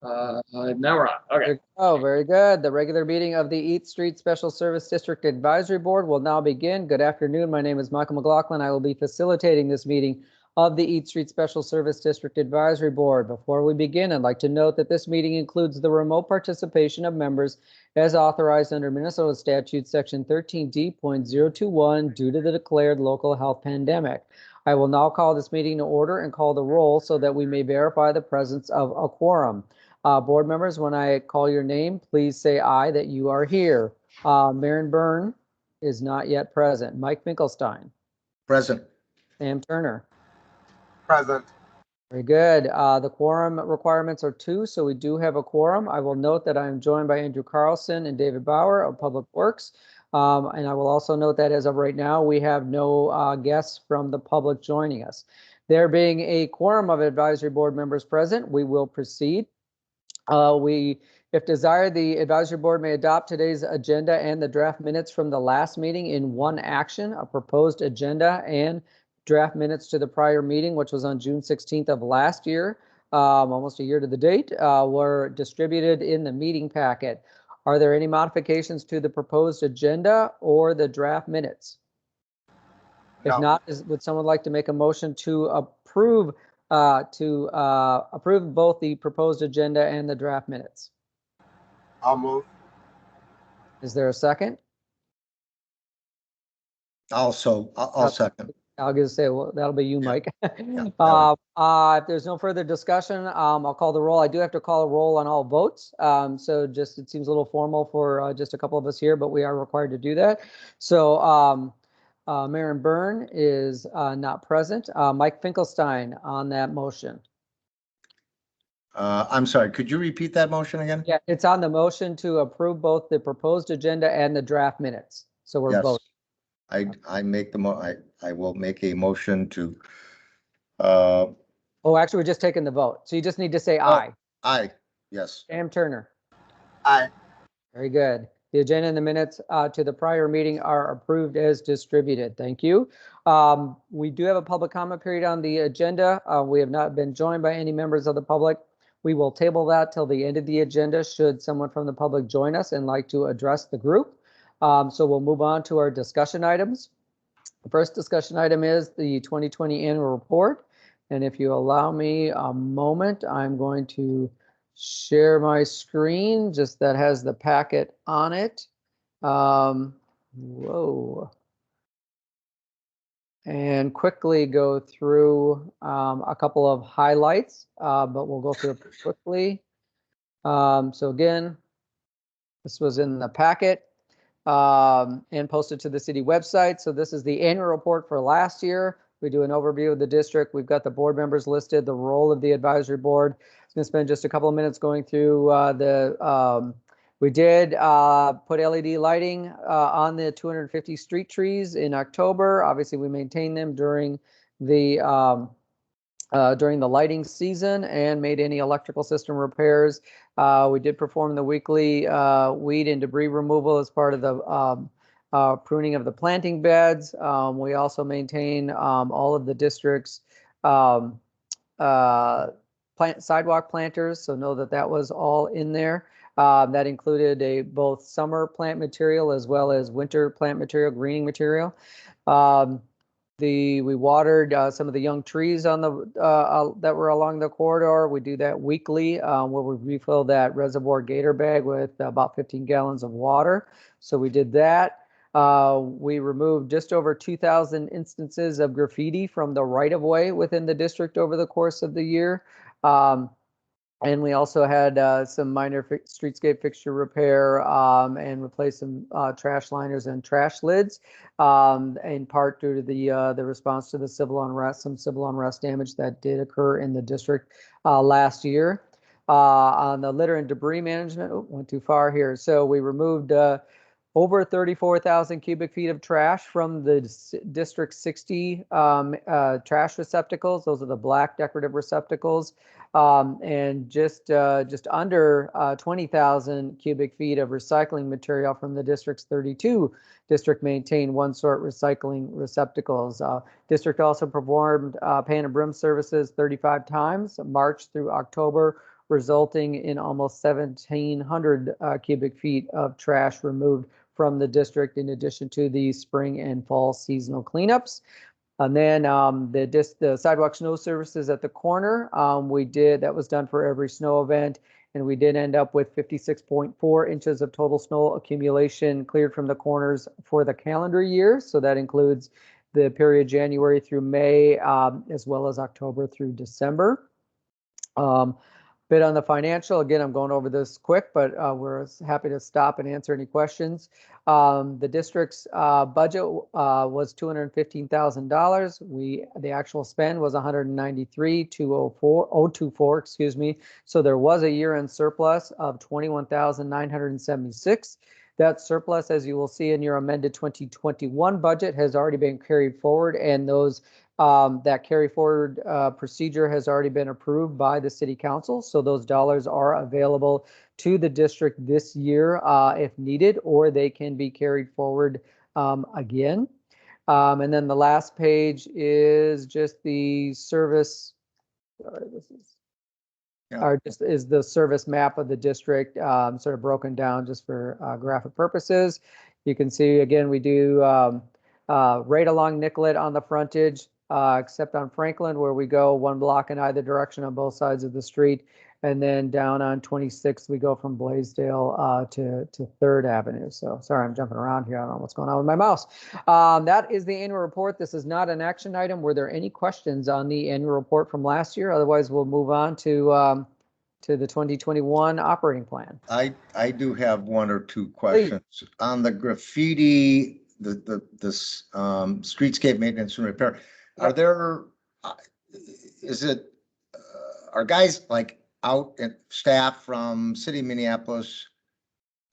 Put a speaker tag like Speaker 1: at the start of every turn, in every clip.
Speaker 1: Now we're on. Okay.
Speaker 2: Oh, very good. The regular meeting of the Eat Street Special Service District Advisory Board will now begin. Good afternoon. My name is Michael McLaughlin. I will be facilitating this meeting of the Eat Street Special Service District Advisory Board. Before we begin, I'd like to note that this meeting includes the remote participation of members as authorized under Minnesota Statute Section 13D.021 due to the declared local health pandemic. I will now call this meeting to order and call the roll so that we may verify the presence of a quorum. Board members, when I call your name, please say aye that you are here. Maren Byrne is not yet present. Mike Finkelstein.
Speaker 3: Present.
Speaker 2: Sam Turner.
Speaker 4: Present.
Speaker 2: Very good. The quorum requirements are 2, so we do have a quorum. I will note that I am joined by Andrew Carlson and David Bauer of Public Works. And I will also note that as of right now, we have no guests from the public joining us. There being a quorum of advisory board members present, we will proceed. If desired, the advisory board may adopt today's agenda and the draft minutes from the last meeting in one action. A proposed agenda and draft minutes to the prior meeting, which was on June 16th of last year, almost a year to the date, were distributed in the meeting packet. Are there any modifications to the proposed agenda or the draft minutes?
Speaker 4: No.
Speaker 2: If not, would someone like to make a motion to approve both the proposed agenda and the draft minutes?
Speaker 4: I'll move.
Speaker 2: Is there a second?
Speaker 3: I'll second.
Speaker 2: I'll just say, well, that'll be you, Mike.
Speaker 3: Yeah.
Speaker 2: If there's no further discussion, I'll call the roll. I do have to call a roll on all votes. So just, it seems a little formal for just a couple of us here, but we are required to do that. So Maren Byrne is not present. Mike Finkelstein on that motion.
Speaker 3: I'm sorry, could you repeat that motion again?
Speaker 2: Yeah, it's on the motion to approve both the proposed agenda and the draft minutes. So we're
Speaker 3: Yes.
Speaker 2: voting.
Speaker 3: I will make a motion to
Speaker 2: Oh, actually, we're just taking the vote. So you just need to say aye.
Speaker 3: aye. Yes.
Speaker 2: Sam Turner.
Speaker 4: Aye.
Speaker 2: Very good. The agenda and the minutes to the prior meeting are approved as distributed. Thank you. We do have a public comment period on the agenda. We have not been joined by any members of the public. We will table that till the end of the agenda should someone from the public join us and like to address the group. So we'll move on to our discussion items. The first discussion item is the 2020 annual report. And if you allow me a moment, I'm going to share my screen, just that has the packet on it. Whoa. And quickly go through a couple of highlights, but we'll go through it quickly. So again, this was in the packet and posted to the city website. So this is the annual report for last year. We do an overview of the district. We've got the board members listed, the role of the advisory board. I'm going to spend just a couple of minutes going through we did put LED lighting on the 250 street trees in October. Obviously, we maintained them during the lighting season and made any electrical system repairs. We did perform the weekly weed and debris removal as part of the pruning of the planting beds. We also maintain all of the district's sidewalk planters, so know that that was all in there. That included both summer plant material as well as winter plant material, greening material. We watered some of the young trees on the that were along the corridor. We do that weekly, where we refill that reservoir gator bag with about 15 gallons of water. So we did that. We removed just over 2,000 instances of graffiti from the right-of-way within the district over the course of the year. And we also had some minor streetscape fixture repair and replaced some trash liners and trash lids, in part due to the response to the civil unrest, some civil unrest damage that did occur in the district last year. On the litter and debris management, went too far here. So we removed over 34,000 cubic feet of trash from the district 60 trash receptacles. Those are the black decorative receptacles. And just under 20,000 cubic feet of recycling material from the district's 32 district maintained one sort recycling receptacles. District also performed pan and brim services 35 times, March through October, resulting in almost 1,700 cubic feet of trash removed from the district, in addition to the spring and fall seasonal cleanups. And then the sidewalk snow services at the corner, that was done for every snow event. And we did end up with 56.4 inches of total snow accumulation cleared from the corners for the calendar year. So that includes the period January through May, as well as October through December. Bit on the financial, again, I'm going over this quick, but we're happy to stop and answer any questions. The district's budget was $215,000. The actual spend was $193,204, excuse me. So there was a year-end surplus of $21,976. That surplus, as you will see in your amended 2021 budget, has already been carried forward, and those that carry forward procedure has already been approved by the city council. So those dollars are available to the district this year if needed, or they can be carried forward again. And then the last page is just the service. Sorry, this is. Just is the service map of the district, sort of broken down just for graphic purposes. You can see again, we do right along Nicollet on the frontage, except on Franklin, where we go 1 block in either direction on both sides of the street. And then down on 26th, we go from Blaisdell to 3rd Avenue. So sorry, I'm jumping around here. I don't know what's going on with my mouse. That is the annual report. This is not an action item. Were there any questions on the annual report from last year? Otherwise, we'll move on to the 2021 operating plan.
Speaker 3: I do have one or two questions. On the graffiti, the streetscape maintenance and repair. Are there, are guys like out and staff from City of Minneapolis?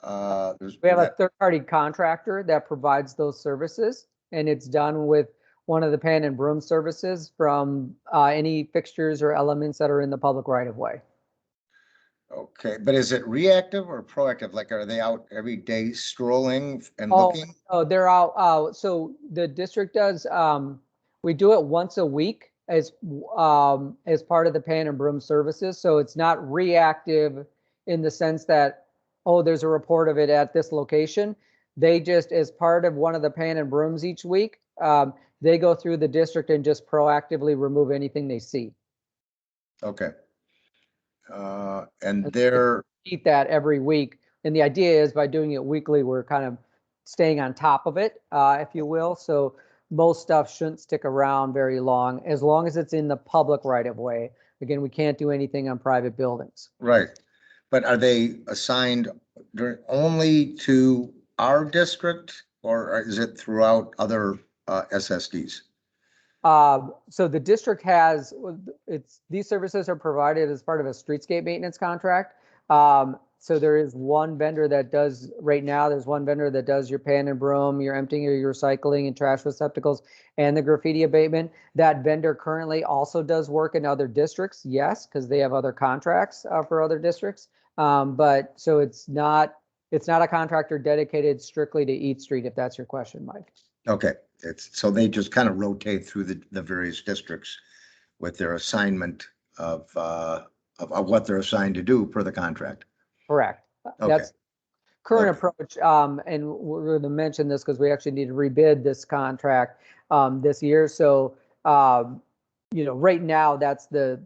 Speaker 2: We have a third-party contractor that provides those services, and it's done with one of the pan and broom services from any fixtures or elements that are in the public right-of-way.
Speaker 3: Okay, but is it reactive or proactive? Like, are they out every day strolling and looking?
Speaker 2: Oh, they're out. So the district does, we do it once a week as part of the pan and broom services. So it's not reactive in the sense that, oh, there's a report of it at this location. They just, as part of one of the pan and brooms each week, they go through the district and just proactively remove anything they see.
Speaker 3: Okay. And they're
Speaker 2: eat that every week. And the idea is by doing it weekly, we're kind of staying on top of it, if you will. So most stuff shouldn't stick around very long, as it's in the public right of way. Again, we can't do anything on private buildings.
Speaker 3: right. But are they assigned only to our district, or is it throughout other SSDs?
Speaker 2: So the district has, these services are provided as part of a streetscape maintenance contract. So there is one vendor that does, right now, there's one vendor that does your pan and broom, your emptying or your recycling and trash receptacles, and the graffiti abatement. That vendor currently also does work in other districts, yes, because they have other contracts for other districts. But so it's not a contractor dedicated strictly to Eat Street, if that's your question, Mike.
Speaker 3: Okay, so they just kind of rotate through the various districts with their assignment of what they're assigned to do per the contract.
Speaker 2: Correct.
Speaker 3: Okay.
Speaker 2: That's current
Speaker 3: Okay.
Speaker 2: approach. And we're going to mention this because we actually need to rebid this contract this year. So, right now that's the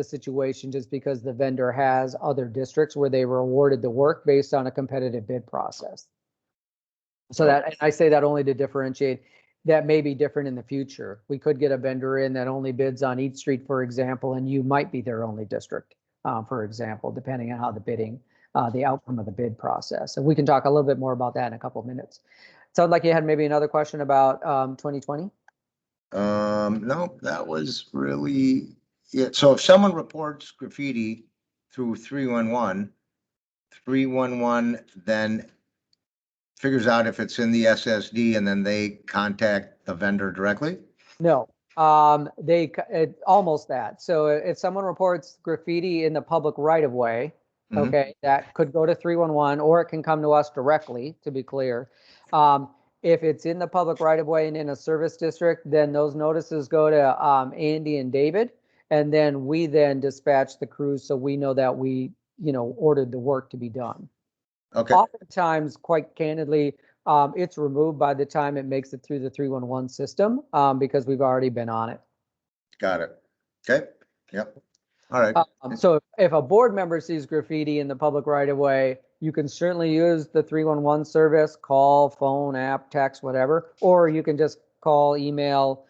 Speaker 2: situation, just because the vendor has other districts where they were awarded the work based on a competitive bid process. So that, and I say that only to differentiate, that may be different in the future. We could get a vendor in that only bids on Eat Street, for example, and you might be their only district, for example, depending on how the outcome of the bid process. And we can talk a little bit more about that in a couple of minutes. Sounds like you had maybe another question about 2020?
Speaker 3: No, that was really it. So if someone reports graffiti through 311 then figures out if it's in the SSD and then they contact the vendor directly?
Speaker 2: No, almost that. So if someone reports graffiti in the public right of way,
Speaker 3: Mhm.
Speaker 2: okay, that could go to 311, or it can come to us directly, to be clear. If it's in the public right of way and in a service district, then those notices go to Andy and David, And then we then dispatch the crews so we know that we, ordered the work to be done.
Speaker 3: Okay,
Speaker 2: Oftentimes, quite candidly, it's removed by the time it makes it through the 311 system because we've already been on it.
Speaker 3: got it. Okay, yep. All right,
Speaker 2: So if a board member sees graffiti in the public right of way, you can certainly use the 311 service, call, phone, app, text, whatever, or you can just call, email,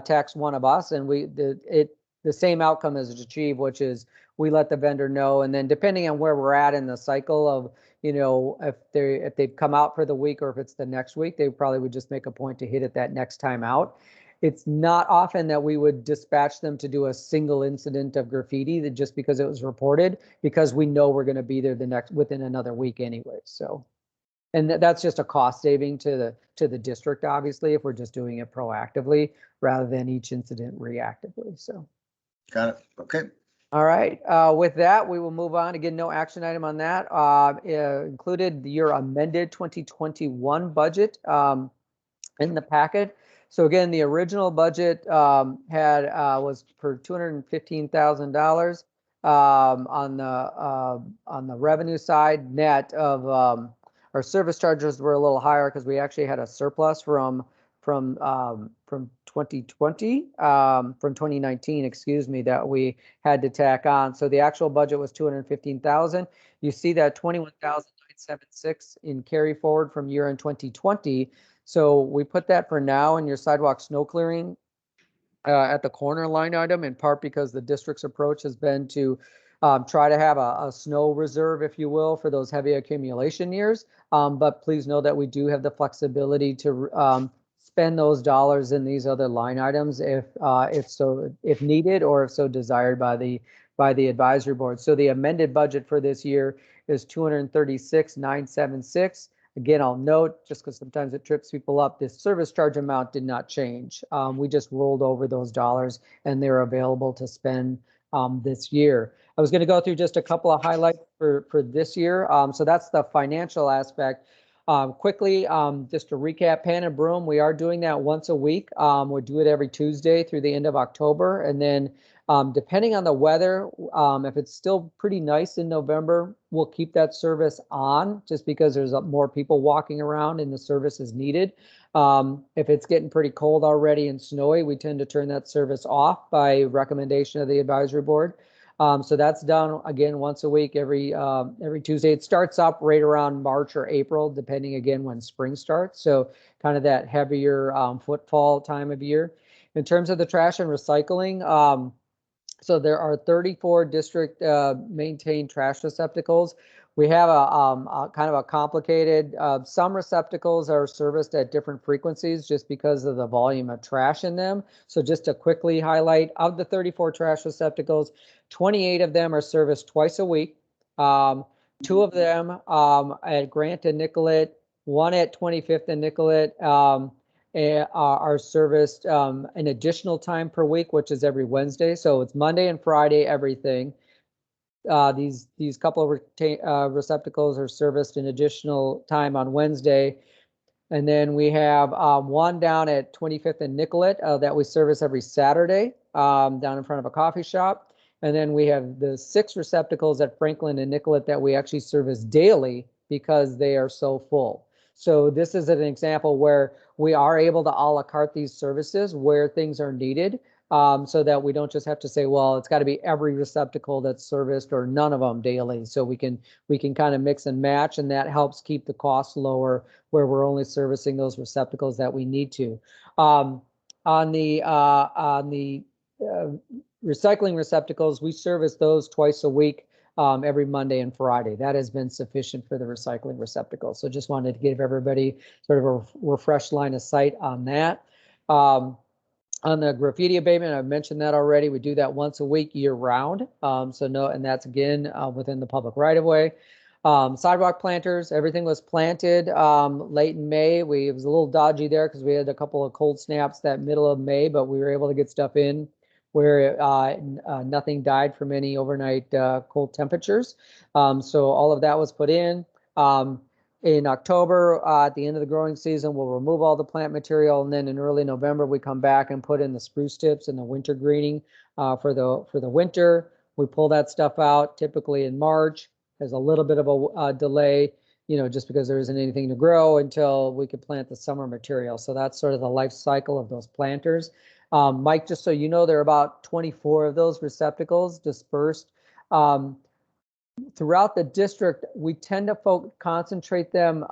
Speaker 2: text one of us, and the same outcome is achieved, which is we let the vendor know, and then depending on where we're at in the cycle of, if they've come out for the week or if it's the next week, they probably would just make a point to hit it that next time out. It's not often that we would dispatch them to do a single incident of graffiti that just because it was reported, because we know we're going to be there within another week anyway. So, and that's just a cost saving to the district, obviously, if we're just doing it proactively rather than each incident reactively. So,
Speaker 3: got it. Okay,
Speaker 2: all right. With that, we will move on. Again, no action item on that. Included your amended 2021 budget in the packet. So again, the original budget was for $215,000 on the revenue side. Net of our service charges were a little higher because we actually had a surplus from 2020 from 2019, excuse me, that we had to tack on. So the actual budget was $215,000. You see that $21,976 in carry forward from year end 2020. So we put that for now in your sidewalk snow clearing at the corner line item, in part because the district's approach has been to try to have a snow reserve, if you will, for those heavy accumulation years. But please know that we do have the flexibility to spend those dollars in these other line items if needed or if so desired by the advisory board. So the amended budget for this year is $236,976. Again, I'll note, just because sometimes it trips people up, this service charge amount did not change. We just rolled over those dollars and they're available to spend this year. I was going to go through just a couple of highlights for this year. So that's the financial aspect. Quickly, just to recap, Pan and Broom, we are doing that once a week. We do it every Tuesday through the end of October. And then depending on the weather, if it's still pretty nice in November, we'll keep that service on just because there's more people walking around and the service is needed. If it's getting pretty cold already and snowy, we tend to turn that service off by recommendation of the advisory board. So that's done again once a week, every Tuesday. It starts up right around March or April, depending again when spring starts. So kind of that heavier footfall time of year. In terms of the trash and recycling, so there are 34 district maintained trash receptacles. We have a kind of a complicated, some receptacles are serviced at different frequencies just because of the volume of trash in them. So just to quickly highlight, of the 34 trash receptacles, 28 of them are serviced twice a week. 2 of them at Grant and Nicollet, 1 at 25th and Nicollet, are serviced an additional time per week, which is every Wednesday. So it's Monday and Friday, everything. These couple of receptacles are serviced an additional time on Wednesday. And then we have 1 down at 25th and Nicollet that we service every Saturday down in front of a coffee shop. And then we have the 6 receptacles at Franklin and Nicollet that we actually service daily because they are so full. So this is an example where we are able to a la carte these services where things are needed, so that we don't just have to say, well, it's got to be every receptacle that's serviced or none of them daily. So we can kind of mix and match, and that helps keep the costs lower where we're only servicing those receptacles that we need to. On the recycling receptacles, we service those twice a week. Every Monday and Friday. That has been sufficient for the recycling receptacles. So just wanted to give everybody sort of a refreshed line of sight on that. On the graffiti abatement, I've mentioned that already. We do that once a week, year round. And that's again within the public right of way. Sidewalk planters, everything was planted late in May. It was a little dodgy there because we had a couple of cold snaps that middle of May, but we were able to get stuff in where nothing died from any overnight cold temperatures. So all of that was put in. in October, at the end of the growing season, we'll remove all the plant material, and then in early November, we come back and put in the spruce tips and the winter greening for the winter. We pull that stuff out typically in March. There's a little bit of a delay, just because there isn't anything to grow until we could plant the summer material. So that's sort of the life cycle of those planters. Mike, just so you know, there are about 24 of those receptacles dispersed. Throughout the district, we tend to concentrate them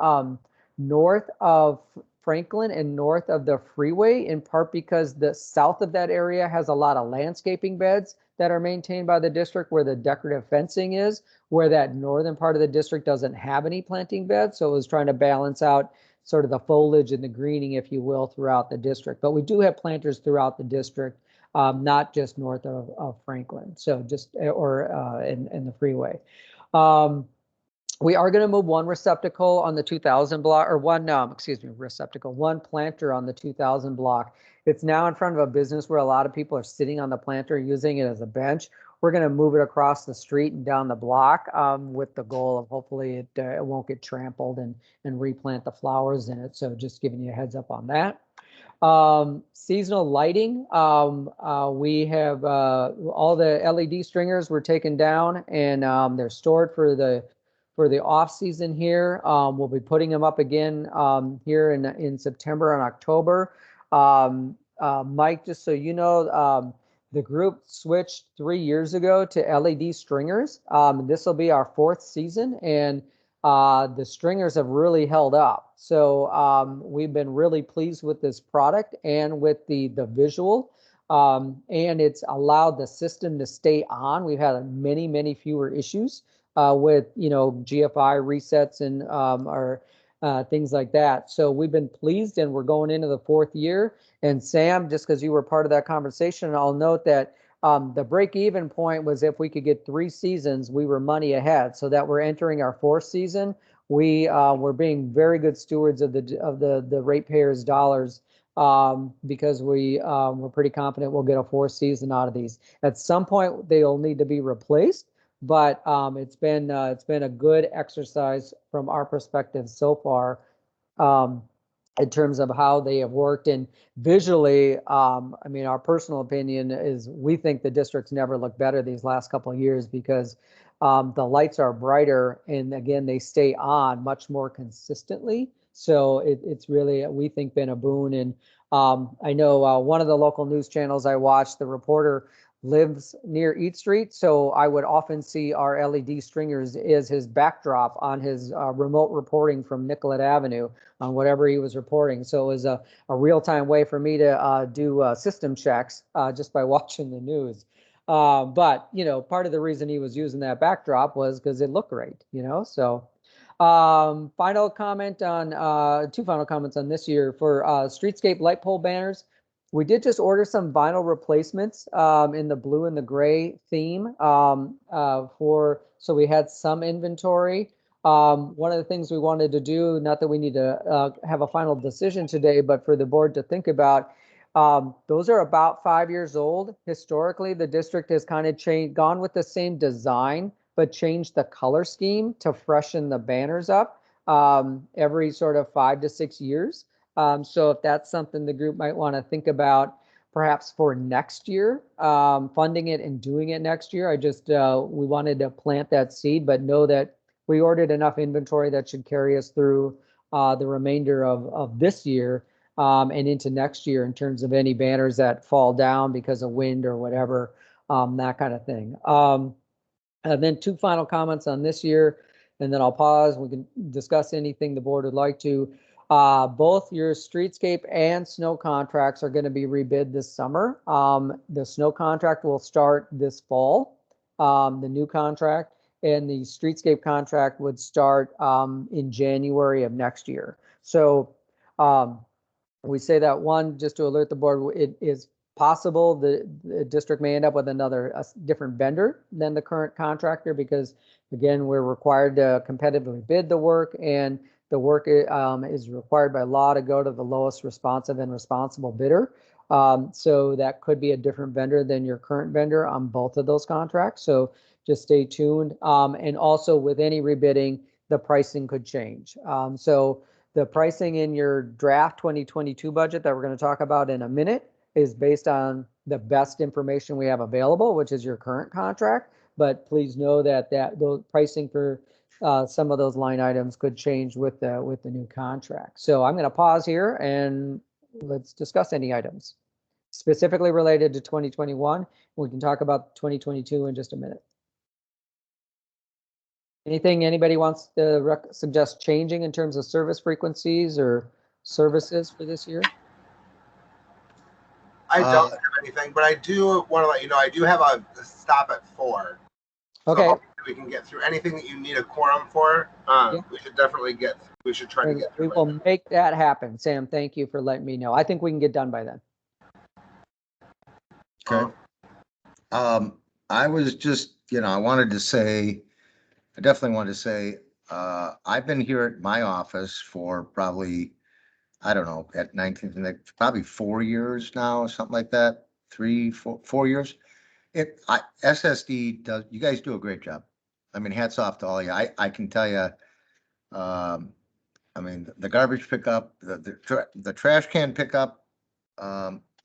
Speaker 2: north of Franklin and north of the freeway, in part because the south of that area has a lot of landscaping beds that are maintained by the district where the decorative fencing is, where that northern part of the district doesn't have any planting beds. So it was trying to balance out sort of the foliage and the greening, if you will, throughout the district. But we do have planters throughout the district, not just north of Franklin, so just in the freeway. We are going to move one receptacle on the 2000 block, or one planter on the 2000 block. It's now in front of a business where a lot of people are sitting on the planter using it as a bench. We're going to move it across the street and down the block with the goal of hopefully it won't get trampled and replant the flowers in it. So just giving you a heads up on that. Seasonal lighting, we have all the LED stringers were taken down, and they're stored for the off season here. We'll be putting them up again here in September and October. Mike, just so you know, the group switched 3 years ago to LED stringers. This will be our 4th season, and the stringers have really held up. So we've been really pleased with this product and with the visual, and it's allowed the system to stay on. We've had many fewer issues with GFI resets and things like that. So we've been pleased, and we're going into the 4th year. And Sam, just because you were part of that conversation, I'll note that the break-even point was if we could get 3 seasons, we were money ahead. So that we're entering our 4th season, we're being very good stewards of the ratepayers' dollars, because we're pretty confident we'll get a 4th season out of these. At some point, they'll need to be replaced, but it's been a good exercise from our perspective so far. In terms of how they have worked, and visually, I mean, our personal opinion is we think the district's never looked better these last couple of years, because the lights are brighter, and again, they stay on much more consistently. So it's really, we think, been a boon. And I know one of the local news channels I watch, the reporter lives near Eat Street, so I would often see our LED stringers as his backdrop on his remote reporting from Nicollet Avenue on whatever he was reporting. So it was a real-time way for me to do system checks just by watching the news. But part of the reason he was using that backdrop was because it looked great. So final comment on 2 final comments on this year for streetscape light pole banners. We did just order some vinyl replacements in the blue and the gray theme so we had some inventory. One of the things we wanted to do, not that we need to have a final decision today, but for the board to think about, those are about 5 years old. Historically, the district has kind of gone with the same design, but changed the color scheme to freshen the banners up every sort of 5 to 6 years. So if that's something the group might want to think about, perhaps for next year, funding it and doing it next year. We wanted to plant that seed, but know that we ordered enough inventory that should carry us through the remainder of this year and into next year in terms of any banners that fall down because of wind or whatever, that kind of thing. And then 2 final comments on this year, and then I'll pause. We can discuss anything the board would like to. Both your streetscape and snow contracts are going to be rebid this summer. The snow contract will start this fall, the new contract, and the streetscape contract would start in January of next year. So we say that, one, just to alert the board, it is possible the district may end up with a different vendor than the current contractor, because again, we're required to competitively bid the work, and the work is required by law to go to the lowest responsive and responsible bidder. So that could be a different vendor than your current vendor on both of those contracts. So just stay tuned. And also with any rebidding, the pricing could change. So the pricing in your draft 2022 budget that we're going to talk about in a minute is based on the best information we have available, which is your current contract. But please know that the pricing for some of those line items could change with the new contract. So I'm going to pause here and let's discuss any items specifically related to 2021. We can talk about 2022 in just a minute. Anything anybody wants to suggest changing in terms of service frequencies or services for this year?
Speaker 4: I don't have anything, but I do want to let you know I do have a stop at 4.
Speaker 2: Okay.
Speaker 4: So hopefully we can get through anything that you need a quorum for.
Speaker 2: Yeah.
Speaker 4: We should definitely we should try to
Speaker 2: And
Speaker 4: get
Speaker 2: we
Speaker 4: through
Speaker 2: will
Speaker 4: it.
Speaker 2: make that happen. Sam, thank you for letting me know. I think we can get done by then.
Speaker 3: Okay. I was just, I wanted to say, I definitely wanted to say, I've been here at my office for probably, I don't know, at 19, like probably 4 years now, something like that. 4 years. SSD does, you guys do a great job. I mean, hats off to all of you. I can tell you, I mean, the garbage pickup, the trash can pickup,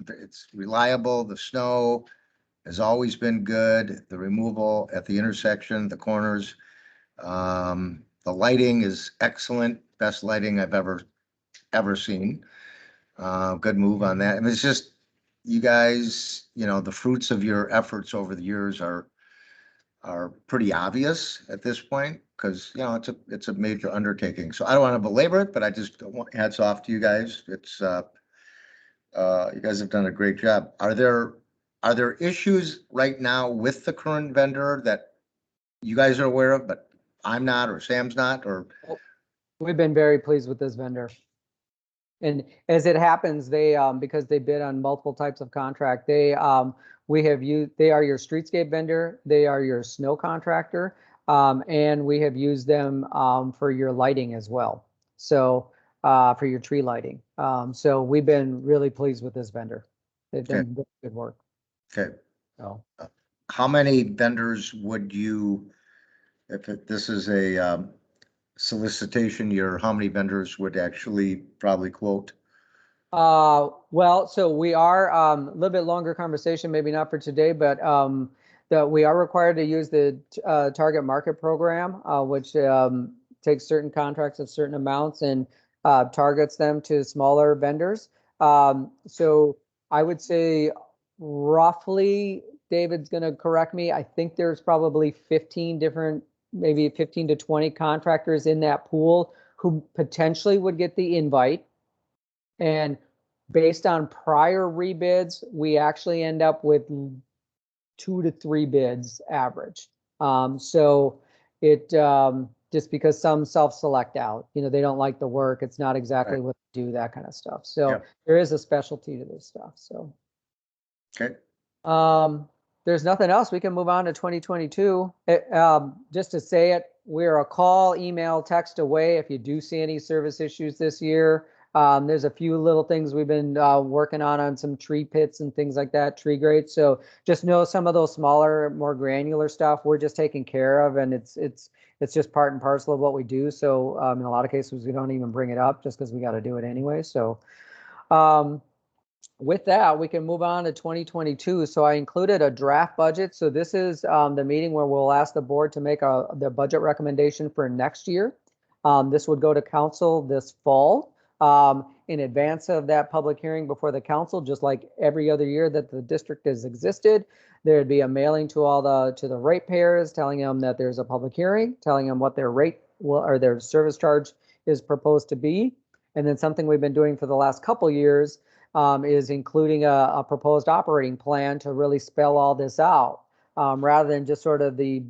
Speaker 3: it's reliable. The snow has always been good. The removal at the intersection, the corners, the lighting is excellent. Best lighting I've ever seen. Good move on that. And it's just, you guys, the fruits of your efforts over the years are pretty obvious at this point, because it's a major undertaking. So I don't want to belabor it, but I just want hats off to you guys. It's you guys have done a great job. Are there issues right now with the current vendor that you guys are aware of, but I'm not, or Sam's not, or?
Speaker 2: We've been very pleased with this vendor. And as it happens, they because they bid on multiple types of contract, they are your streetscape vendor, they are your snow contractor, and we have used them for your lighting as well. So for your tree lighting. So we've been really pleased with this vendor. They've done good work.
Speaker 3: Okay.
Speaker 2: So
Speaker 3: How many vendors would you, this is a solicitation year, how many vendors would actually probably quote?
Speaker 2: Well, so we are a little bit longer conversation, maybe not for today, but that we are required to use the target market program, which takes certain contracts of certain amounts and targets them to smaller vendors. So I would say roughly, David's going to correct me, I think there's probably 15 different, maybe 15 to 20 contractors in that pool who potentially would get the invite. And based on prior rebids, we actually end up with 2 to 3 bids average. So it just because some self-select out, they don't like the work. It's not exactly what to do, that kind of stuff. So there is a specialty to this stuff. So
Speaker 3: okay.
Speaker 2: There's nothing else. We can move on to 2022. Just to say it, we're a call, email, text away if you do see any service issues this year. There's a few little things we've been working on some tree pits and things like that, tree grates. So just know some of those smaller, more granular stuff we're just taking care of, and it's just part and parcel of what we do. So in a lot of cases we don't even bring it up just because we got to do it anyway. So with that, we can move on to 2022. So I included a draft budget. So this is the meeting where we'll ask the board to make the budget recommendation for next year. This would go to council this fall. In advance of that public hearing before the council, just like every other year that the district has existed, there'd be a mailing to the ratepayers, telling them that there's a public hearing, telling them what their rate or their service charge is proposed to be. And then something we've been doing for the last couple years is including a proposed operating plan to really spell all this out. Rather than just sort of the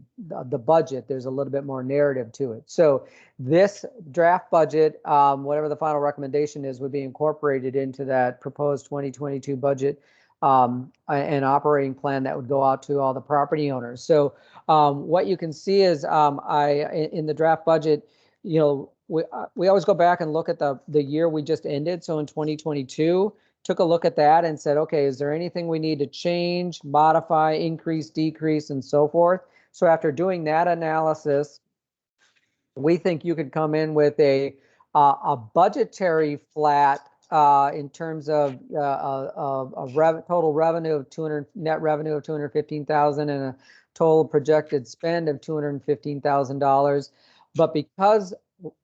Speaker 2: budget, there's a little bit more narrative to it. So this draft budget, whatever the final recommendation is, would be incorporated into that proposed 2022 budget and operating plan that would go out to all the property owners. So what you can see is in the draft budget, we always go back and look at the year we just ended. So in 2022. Took a look at that and said, okay, is there anything we need to change, modify, increase, decrease, and so forth? So after doing that analysis, we think you could come in with a budgetary flat in terms of total revenue of 200, net revenue of 215,000 and a total projected spend of $215,000. But because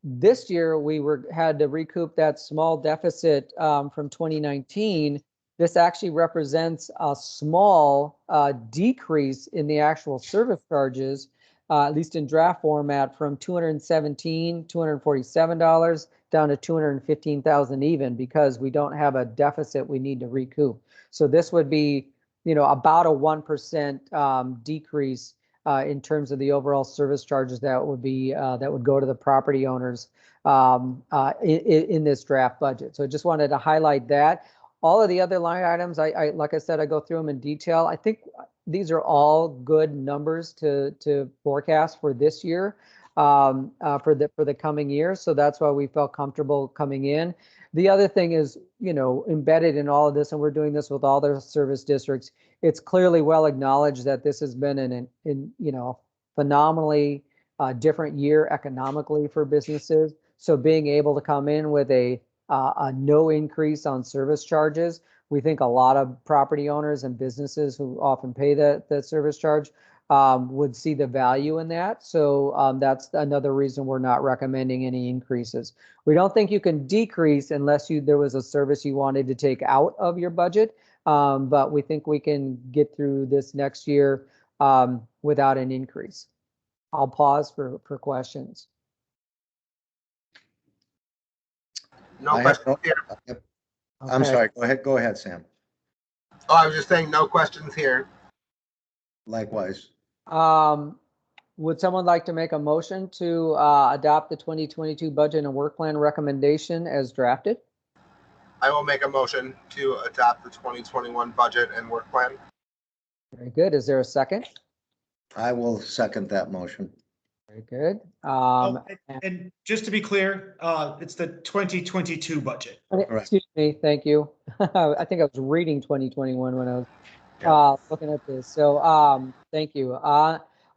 Speaker 2: this year we had to recoup that small deficit from 2019, this actually represents a small decrease in the actual service charges, at least in draft format, from $247 down to $215,000 even, because we don't have a deficit we need to recoup. So this would be, about a 1% decrease in terms of the overall service charges that would go to the property owners in this draft budget. So I just wanted to highlight that. All of the other line items, like I said, I go through them in detail. I think these are all good numbers to forecast for this year, for the coming year. So that's why we felt comfortable coming in. The other thing is, embedded in all of this, and we're doing this with all the service districts, it's clearly well acknowledged that this has been an phenomenally different year economically for businesses. So being able to come in with a no increase on service charges, we think a lot of property owners and businesses who often pay the service charge would see the value in that. So that's another reason we're not recommending any increases. We don't think you can decrease unless there was a service you wanted to take out of your budget. But we think we can get through this next year without an increase. I'll pause for questions.
Speaker 4: No
Speaker 3: I have
Speaker 4: questions here.
Speaker 3: Yep. I'm
Speaker 2: Okay.
Speaker 3: sorry. Go ahead, Sam.
Speaker 4: Oh, I was just saying no questions here.
Speaker 3: Likewise.
Speaker 2: Would someone like to make a motion to adopt the 2022 budget and work plan recommendation as drafted?
Speaker 4: I will make a motion to adopt the 2021 budget and work plan.
Speaker 2: Very good. Is there a second?
Speaker 3: I will second that motion.
Speaker 2: Very good.
Speaker 5: And just to be clear, it's the 2022 budget.
Speaker 2: Excuse me. Thank you. I think I was reading 2021 when I was looking at this. So thank you.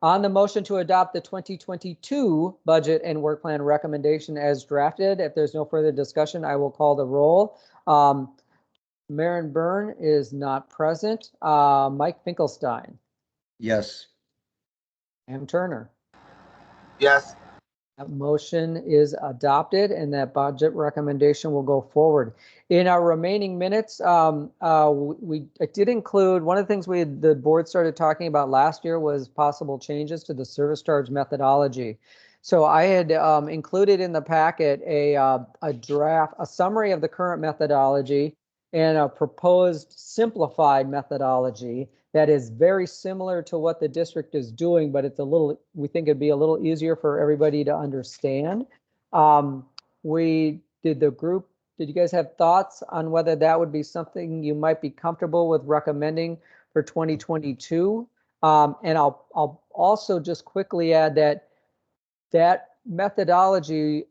Speaker 2: On the motion to adopt the 2022 budget and work plan recommendation as drafted, if there's no further discussion, I will call the roll. Maren Byrne is not present. Mike Finkelstein.
Speaker 3: Yes.
Speaker 2: Sam Turner.
Speaker 4: Yes.
Speaker 2: That motion is adopted and that budget recommendation will go forward. In our remaining minutes, we did include one of the things the board started talking about last year was possible changes to the service charge methodology. So I had included in the packet a summary of the current methodology and a proposed simplified methodology that is very similar to what the district is doing, but we think it'd be a little easier for everybody to understand. Did you guys have thoughts on whether that would be something you might be comfortable with recommending for 2022? And I'll also just quickly add that methodology,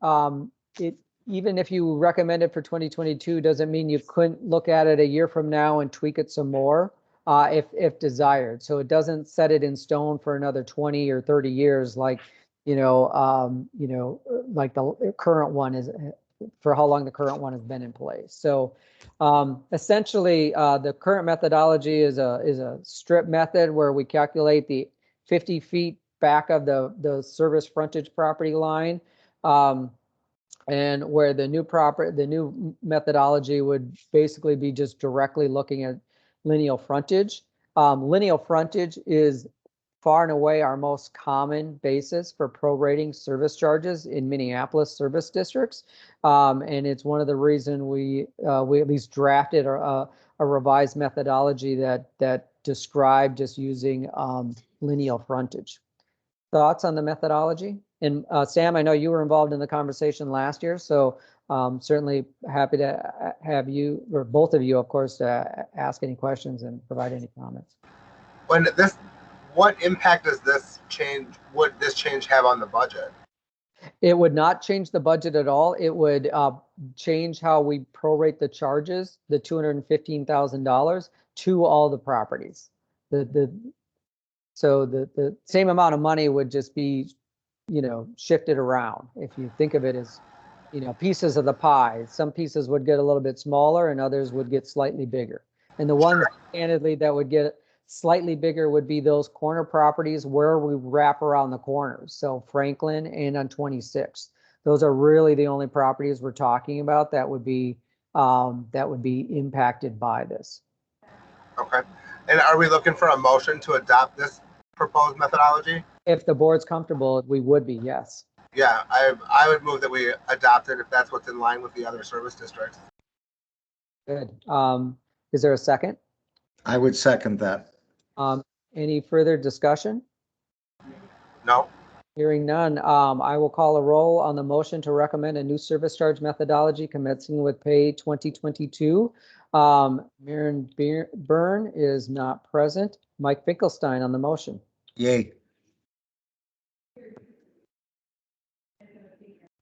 Speaker 2: even if you recommend it for 2022, doesn't mean you couldn't look at it a year from now and tweak it some more. If desired. So it doesn't set it in stone for another 20 or 30 years, like, like the current one is, for how long the current one has been in place. So essentially, the current methodology is a strip method where we calculate the 50 feet back of the service frontage property line. And where the new methodology would basically be just directly looking at lineal frontage. Lineal frontage is far and away our most common basis for prorating service charges in Minneapolis service districts. And it's one of the reasons we at least drafted a revised methodology that described just using lineal frontage. Thoughts on the methodology? And Sam, I know you were involved in the conversation last year, so certainly happy to have you, or both of you, of course, ask any questions and provide any comments.
Speaker 4: What impact does this change? Would this change have on the budget?
Speaker 2: It would not change the budget at all. It would change how we prorate the charges, the $215,000 to all the properties. So the same amount of money would just be shifted around. If you think of it as, pieces of the pie, some pieces would get a little bit smaller and others would get slightly bigger. And the ones candidly that would get slightly bigger would be those corner properties where we wrap around the corners. So Franklin and on 26. Those are really the only properties we're talking about that would be impacted by this.
Speaker 4: Okay. And are we looking for a motion to adopt this proposed methodology?
Speaker 2: If the board's comfortable, we would be, yes.
Speaker 4: Yeah, I would move that we adopt it if that's what's in line with the other service districts.
Speaker 2: Good. Is there a second?
Speaker 3: I would second that.
Speaker 2: Any further discussion?
Speaker 4: No?
Speaker 2: Hearing none, I will call a roll on the motion to recommend a new service charge methodology commencing with pay 2022. Maren Byrne is not present. Mike Finkelstein on the motion.
Speaker 3: Yay.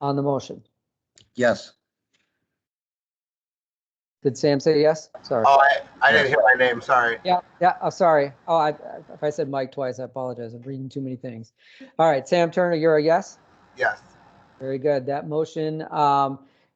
Speaker 2: On the motion.
Speaker 3: Yes.
Speaker 2: Did Sam say yes? Sorry.
Speaker 4: Oh, I didn't hear my name. Sorry.
Speaker 2: Yeah. Oh, sorry. Oh, if I said Mike twice, I apologize. I'm reading too many things. All right, Sam Turner, you're a yes?
Speaker 4: Yes.
Speaker 2: Very good. That motion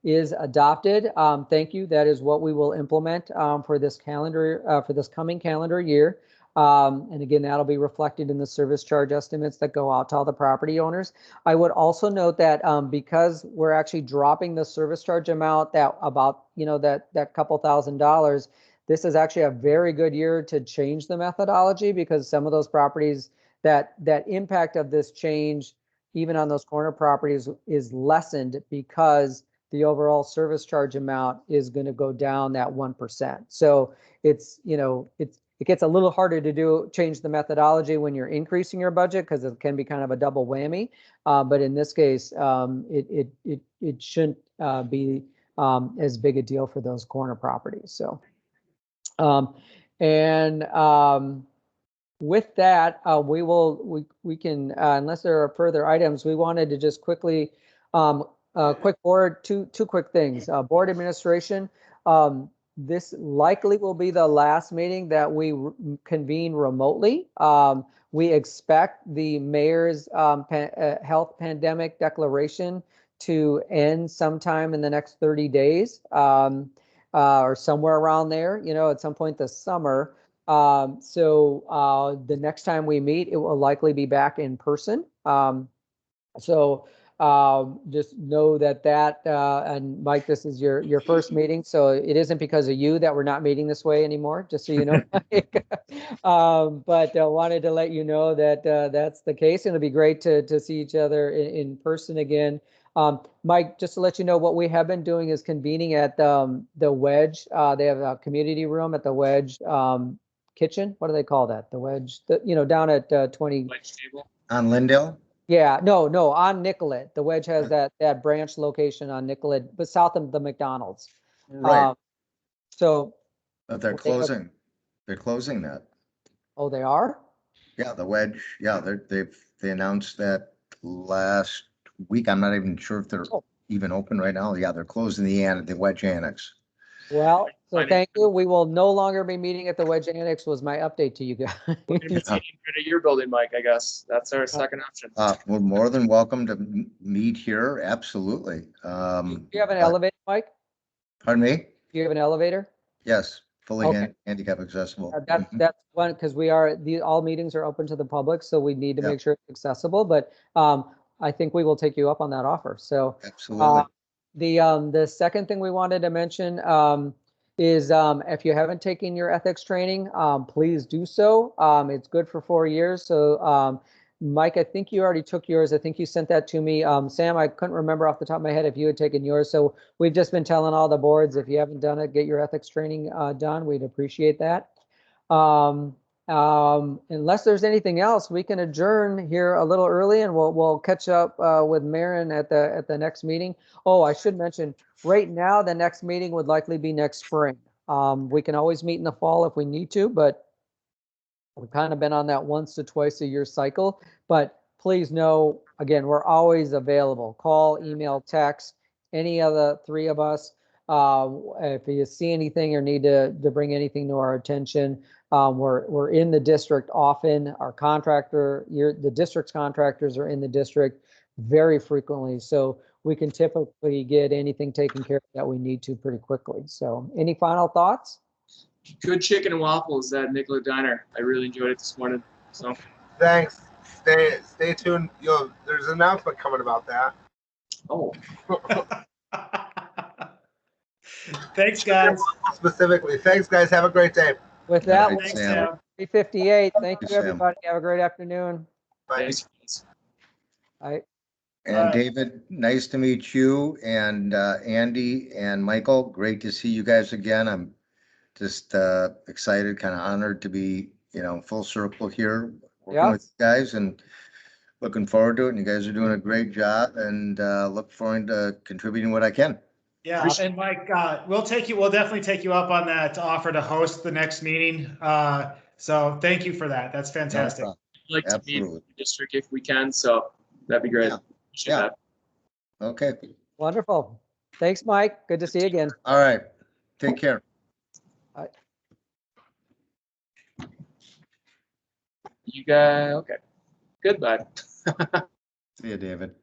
Speaker 2: is adopted. Thank you. That is what we will implement for this coming calendar year. And again, that'll be reflected in the service charge estimates that go out to all the property owners. I would also note that because we're actually dropping the service charge amount that couple $1,000, this is actually a very good year to change the methodology, because some of those properties that impact of this change, even on those corner properties, is lessened because the overall service charge amount is going to go down that 1%. So it gets a little harder to change the methodology when you're increasing your budget, because it can be kind of a double whammy. But in this case, it shouldn't be as big a deal for those corner properties. So, with that, we can, unless there are further items, we wanted to just quickly, two quick things. Board administration. This likely will be the last meeting that we convene remotely. We expect the mayor's health pandemic declaration to end sometime in the next 30 days or somewhere around there, at some point this summer. So the next time we meet, it will likely be back in person. Just know that and Mike, this is your first meeting, so it isn't because of you that we're not meeting this way anymore, just so you know. But wanted to let you know that that's the case, and it'll be great to see each other in person again. Mike, just to let you know, what we have been doing is convening at the Wedge. They have a community room at the Wedge kitchen. What do they call that? The Wedge, down at 20.
Speaker 1: Wedge table.
Speaker 3: On Lindale?
Speaker 2: Yeah, no, on Nicollet. The Wedge has that branch location on Nicollet, but south of the McDonald's.
Speaker 3: Right.
Speaker 2: But
Speaker 3: they're closing. They're closing that.
Speaker 2: Oh, they are?
Speaker 3: Yeah, the Wedge. Yeah, they announced that last week. I'm not even sure if they're even open right now. Yeah, they're closing the Wedge Annex.
Speaker 2: Well, so thank you. We will no longer be meeting at the Wedge Annex, was my update to you guys.
Speaker 1: We're going to be taking rid of your building, Mike, I guess. That's our second option.
Speaker 3: We're more than welcome to meet here. Absolutely.
Speaker 2: Do you have an elevator, Mike?
Speaker 3: Pardon me?
Speaker 2: Do you have an elevator?
Speaker 3: Yes, fully
Speaker 2: Okay.
Speaker 3: handicap accessible.
Speaker 2: That's one, because all meetings are open to the public, so we need to make sure it's accessible. But I think we will take you up on that offer. So
Speaker 3: absolutely.
Speaker 2: The second thing we wanted to mention is if you haven't taken your ethics training, please do so. It's good for 4 years. So Mike, I think you already took yours. I think you sent that to me. Sam, I couldn't remember off the top of my head if you had taken yours. So we've just been telling all the boards, if you haven't done it, get your ethics training done. We'd appreciate that. Unless there's anything else, we can adjourn here a little early, and we'll catch up with Maren at the next meeting. Oh, I should mention, right now the next meeting would likely be next spring. We can always meet in the fall if we need to, but we've kind of been on that once to twice a year cycle. But please know, again, we're always available. Call, email, text, any of the three of us. If you see anything or need to bring anything to our attention, we're in the district often. Our contractor, the district's contractors are in the district very frequently. So we can typically get anything taken care of that we need to pretty quickly. So any final thoughts?
Speaker 1: Good chicken and waffles at Nicola Diner. I really enjoyed it this morning. So
Speaker 4: Thanks. Stay tuned. There's an announcement coming about that.
Speaker 1: oh,
Speaker 5: Thanks, guys.
Speaker 4: Specifically. Thanks, guys. Have a great day.
Speaker 2: With
Speaker 3: All
Speaker 2: that,
Speaker 3: right,
Speaker 2: we'll
Speaker 5: Thanks,
Speaker 3: Sam.
Speaker 5: Sam.
Speaker 2: 3:58. Thank
Speaker 3: Thank
Speaker 2: you,
Speaker 3: you, Sam.
Speaker 2: everybody. Have a great afternoon.
Speaker 4: Bye.
Speaker 1: thanks.
Speaker 2: I
Speaker 3: And David, nice to meet you, and Andy and Michael, great to see you guys again. I'm just excited, kind of honored to be, full circle here, working
Speaker 2: Yeah.
Speaker 3: with you guys, and looking forward to it. And you guys are doing a great job, and look forward to contributing what I can.
Speaker 5: Yeah, and Mike, we'll definitely take you up on that offer to host the next meeting. So thank you for that. That's
Speaker 3: No
Speaker 5: fantastic.
Speaker 3: problem.
Speaker 1: I'd like to meet
Speaker 3: Absolutely.
Speaker 1: the district if we can, so that'd be great.
Speaker 3: Yeah.
Speaker 1: Appreciate
Speaker 3: Yeah.
Speaker 1: that.
Speaker 3: Okay,
Speaker 2: Wonderful. Thanks, Mike. Good to see you again.
Speaker 3: all right, take care.
Speaker 1: You guys, okay. Goodbye.
Speaker 3: See you, David.